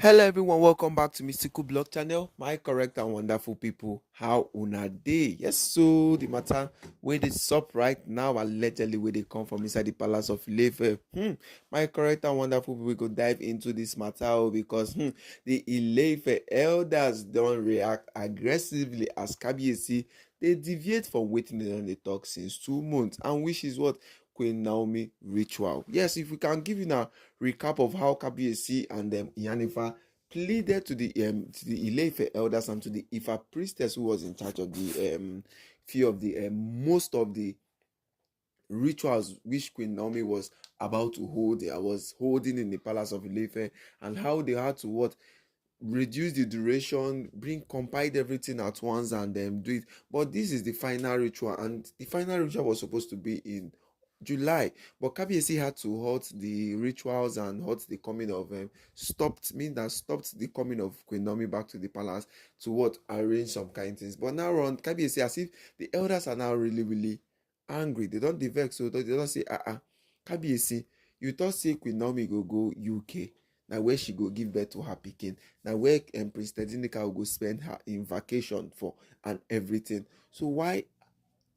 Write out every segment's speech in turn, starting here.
Hello everyone, welcome back to Mystical Blog Channel. My correct and wonderful people, how una day? Yes, so the matter where they sup right now, allegedly where they come from inside the palace of Ile-Ife. My correct and wonderful people, we go dive into this matter because the Ile-Ife elders don't react aggressively as Kabiyesi. They deviate from waiting on the talk since 2 months, and which is what Queen Naomi ritual. Yes, if we can give you now recap of how Kabiyesi and Iyanifa pleaded to the Ile-Ife elders and to the Ifa priestess who was in charge of the few of the most of the rituals which Queen Naomi was about to hold. I was holding in the palace of Ile-Ife, and how they had to what reduce the duration, bring compiled everything at once and do it. But this is the final ritual, and the final ritual was supposed to be in July, but Kabiyesi had to halt the rituals and halt the coming of stopped the coming of Queen Naomi back to the palace to what arrange some kind things. But now on Kabiyesi, as if the elders are now really angry. They don't vex, so they don't say Kabiyesi, you thought say Queen Naomi go UK. Now where she go give birth to her pikin. Now where Prince Tedinika will go spend her in vacation for and everything. So why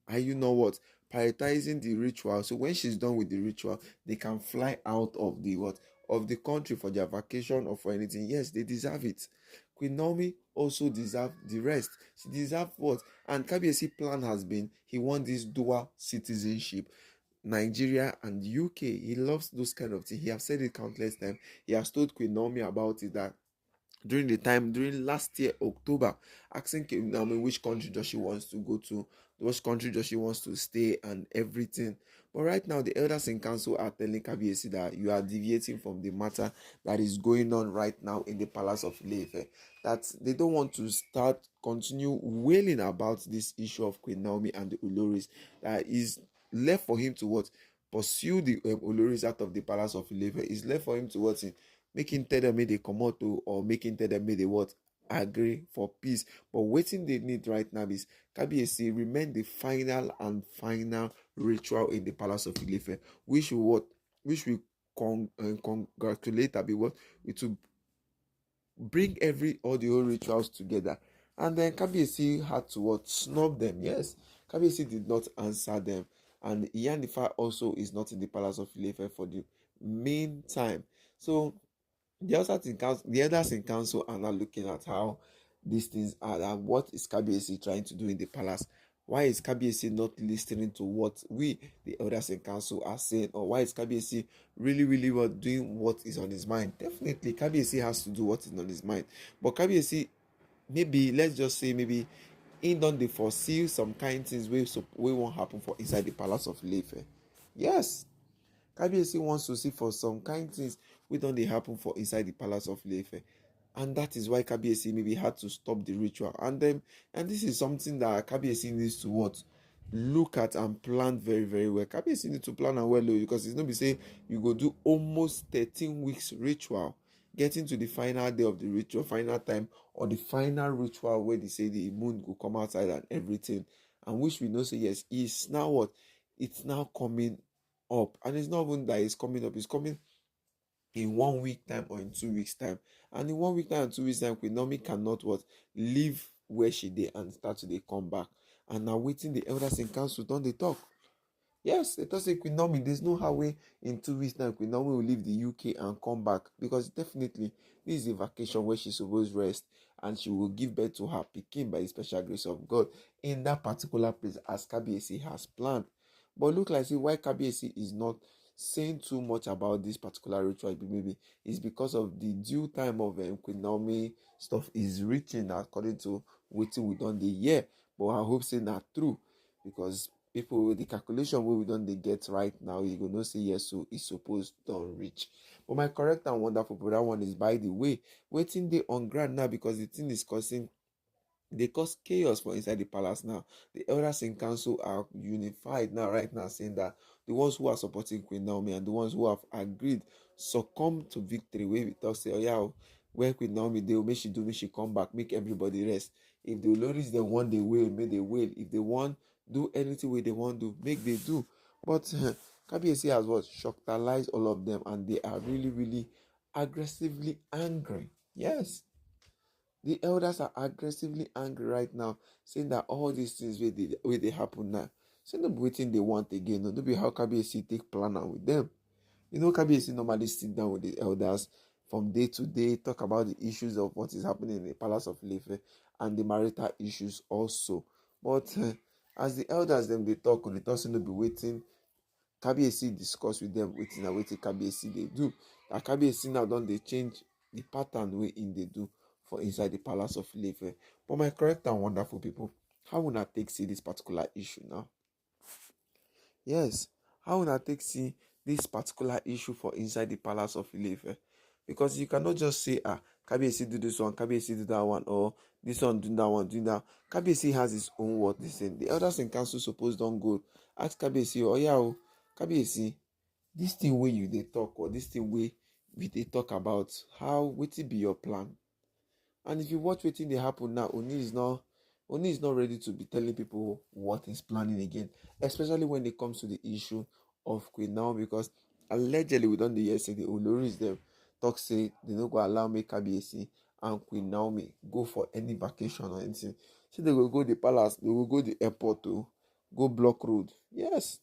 are you know what prioritizing the ritual? So when she's done with the ritual, they can fly out of the what of the country for their vacation or for anything. Yes, they deserve it. Queen Naomi also deserve the rest. She deserve what? And Kabiyesi plan has been he want this dual citizenship, Nigeria and UK. He loves those kind of things. He has said it countless times. He has told Queen Naomi about it that during last year October, asking Queen Naomi which country does she wants to go to, which country does she wants to stay and everything. But right now the elders in council are telling Kabiyesi that you are deviating from the matter that is going on right now in the palace of Ile-Ife, that they don't want to continue wailing about this issue of Queen Naomi and the Oloris, that is left for him to what pursue the Oloris out of the palace of Ile-Ife. Is left for him to what making tell them may they come out to, or making tell them may they what agree for peace. But waiting they need right now is Kabiyesi remain the final ritual in the palace of Ile-Ife, which we congratulate abi what it will bring all the whole rituals together. And then Kabiyesi had to what snub them. Yes, Kabiyesi did not answer them, and Iyanifa also is not in the palace of Ile-Ife for the main time. So the others in council are now looking at how these things are and what is Kabiyesi trying to do in the palace. Why is Kabiyesi not listening to what we, the elders in council, are saying? Or why is Kabiyesi really doing what is on his mind? Definitely, Kabiyesi has to do what is on his mind. But Kabiyesi, maybe, let's just say, maybe, he don't they foresee some kind things wey won't happen for inside the palace of Ile-Ife. Yes, Kabiyesi wants to see for some kind things wey don dey happen for inside the palace of Ile-Ife, and that is why Kabiyesi maybe had to stop the ritual. And this is something that Kabiyesi needs to what look at and plan very well. Kabiyesi need to plan am well because it's not be say you go do almost 13 weeks ritual, getting to the final day of the ritual, final time, or the final ritual where they say the moon go come outside and everything, and which we know say yes, it's now what it's now coming up. And it's not even that it's coming up, it's coming in 1 week time or in 2 weeks time. And in 1 week time and 2 weeks time, Queen Naomi cannot what leave where she did and start to dey come back. And now waiting the elders in council don't they talk. Yes, they just say Queen Naomi, there's no how way in 2 weeks time Queen Naomi will leave the UK and come back, because definitely this is a vacation where she's supposed to rest, and she will give birth to her pikin by the special grace of God in that particular place as Kabiyesi has planned. But look like see why Kabiyesi is not saying too much about this particular ritual, maybe it's because of the due time of Queen Naomi stuff is reaching according to waiting we done the year. But I hope say not true, because people with the calculation we don't they get right now, you gonna say yes, so it's supposed to reach. But my correct and wonderful brother one is, by the way, waiting they on ground now, because the thing is causing they cause chaos for inside the palace now. The elders in council are unified now, right now, saying that the ones who are supporting Queen Naomi and the ones who have agreed succumb to victory. Where we talk say, oh yeah, where Queen Naomi they will make she do, make she come back, make everybody rest. If the Oloris they want they will, make they will. If they want do anything way they want to, make they do. But Kabiyesi has what shocked all of them, and they are really aggressively angry. Yes, the elders are aggressively angry right now, saying that all these things where they happen now, say no be wetin they want again. No be how Kabiyesi take plan am with them. You know, Kabiyesi normally sit down with the elders from day to day, talk about the issues of what is happening in the palace of Ile-Ife and the marital issues also. But as the elders them they talk say no be waiting. Kabiyesi discuss with them wetin Kabiyesi dey do. And Kabiyesi now don dey change the pattern wey im dey do for inside the palace of Ile-Ife. But my correct and wonderful people, how una take see this particular issue now? Yes, how una take see this particular issue for inside the palace of Ile-Ife? Because you cannot just say, Kabiyesi do this one, Kabiyesi do that one, or this one do that one, do that. Kabiyesi has his own word. Listen, the elders in council suppose don go ask Kabiyesi, oh yeah, oh, Kabiyesi, this thing wey you dey talk, or this thing wey we dey talk about, how wetin be your plan? And if you watch wetin dey happen now, Ooni is not ready to be telling people what he's planning again, especially when it comes to the issue of Queen Naomi, because allegedly we don dey hear say the Oloris dem talk say they no go allow make Kabiyesi and Queen Naomi go for any vacation or anything. So they go go the palace, they will go the airport to go block road. Yes,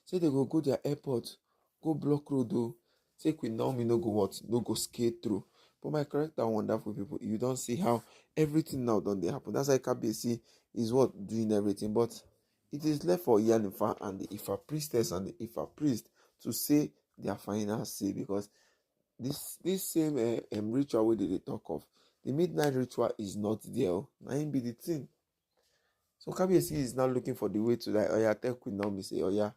say they go go their airport, go block road o. Say Queen Naomi no go what? No go skate through. But my correct and wonderful people, you don't see how everything now don dey happen. That's why Kabiyesi is what? Doing everything. But it is left for Iyanifa and the Ifa priestess and the Ifa priest to say their final say, because this same ritual wey they talk of, the midnight ritual is not there. Na him be the thing. So Kabiyesi is now looking for the way to like, oh yeah, tell Queen Naomi, say, oh yeah,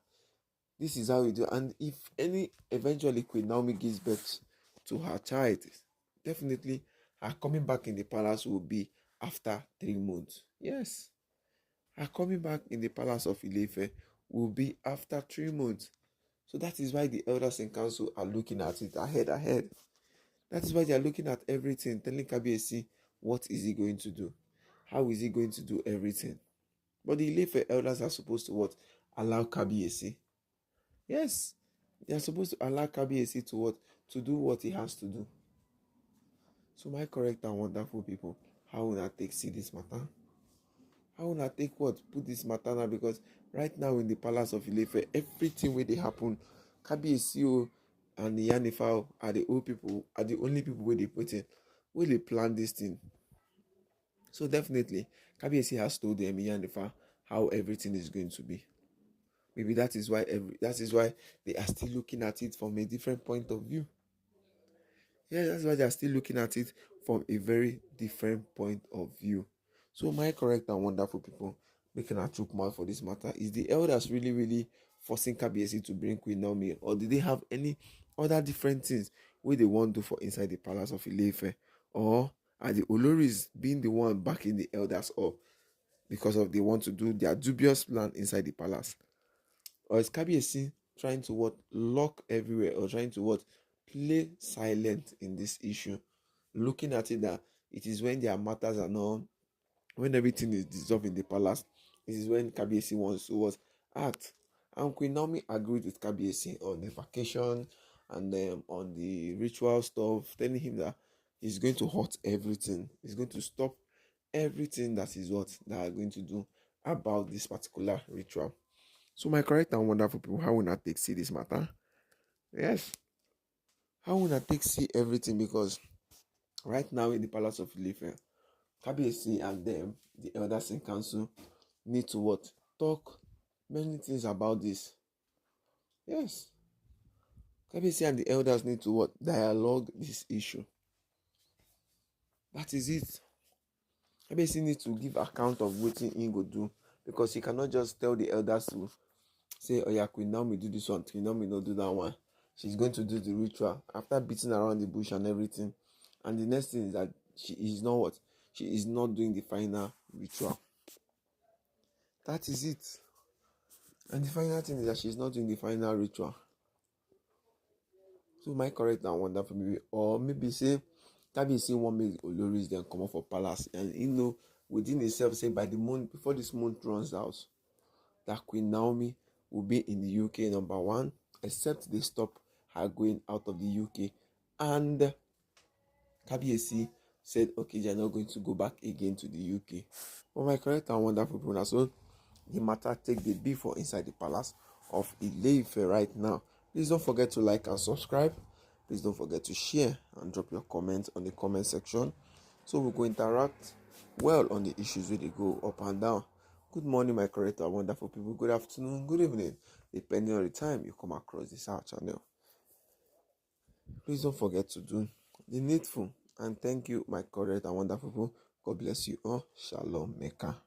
this is how we do. And if any eventually Queen Naomi gives birth to her child, definitely her coming back in the palace will be after 3 months. Yes, her coming back in the palace of Ile-Ife will be after 3 months. So that is why the elders in council are looking at it ahead. That is why they are looking at everything, telling Kabiyesi what is he going to do, how is he going to do everything. But the Ile-Ife elders are supposed to what? Allow Kabiyesi. Yes, they are supposed to allow Kabiyesi to what? To do what he has to do. So my correct and wonderful people, how will I take see this matter? How will I take what? Put this matter now, because right now in the palace of Ile-Ife, everything where they happen, Kabiyesi and the Iyanifa are the old people, are the only people where they put in, where they plan this thing. So definitely, Kabiyesi has told them Iyanifa how everything is going to be. Maybe that is why they are still looking at it from a different point of view. Yeah, that's why they are still looking at it from a very different point of view. So my correct and wonderful people, making a chook mouth for this matter, is the elders really forcing Kabiyesi to bring Queen Naomi, or did they have any other different things where they want to do for inside the palace of Ile-Ife? Or are the Oloris being the one backing the elders up because of they want to do their dubious plan inside the palace? Or is Kabiyesi trying to what? Lock everywhere, or trying to what? Play silent in this issue, looking at it that it is when their matters are known, when everything is dissolved in the palace, this is when Kabiyesi wants to what? Act. And Queen Naomi agreed with Kabiyesi on the vacation and on the ritual stuff, telling him that he's going to halt everything. He's going to stop everything that is what they are going to do about this particular ritual. So my correct and wonderful people, how will I take see this matter? Yes. How will I take see everything? Because right now in the palace of Ile-Ife, Kabiyesi and them, the elders in council, need to what? Talk many things about this. Yes. Kabiyesi and the elders need to what? Dialogue this issue. That is it. Kabiyesi needs to give account of what he go do, because he cannot just tell the elders to say, oh yeah, Queen Naomi do this one, Queen Naomi not do that one. She's going to do the ritual after beating around the bush and everything. And the next thing is that she is not what? She is not doing the final ritual. That is it. And the final thing is that she's not doing the final ritual. So my correct and wonderful maybe, or maybe say Kabiyesi want make Oloris then come up for palace, and within itself say by the month, before this month runs out, that Queen Naomi will be in the UK #1, except they stop her going out of the UK. And Kabiyesi said, okay, they're not going to go back again to the UK. But my correct and wonderful people, so the matter take the beef for inside the palace of Ile-Ife right now. Please don't forget to like and subscribe. Please don't forget to share and drop your comments on the comment section, so we'll go interact well on the issues where they go up and down. Good morning, my correct and wonderful people. Good afternoon, good evening, depending on the time you come across this our channel. Please don't forget to do the needful. And thank you, my correct and wonderful people. God bless you all. Shalom, Mecca.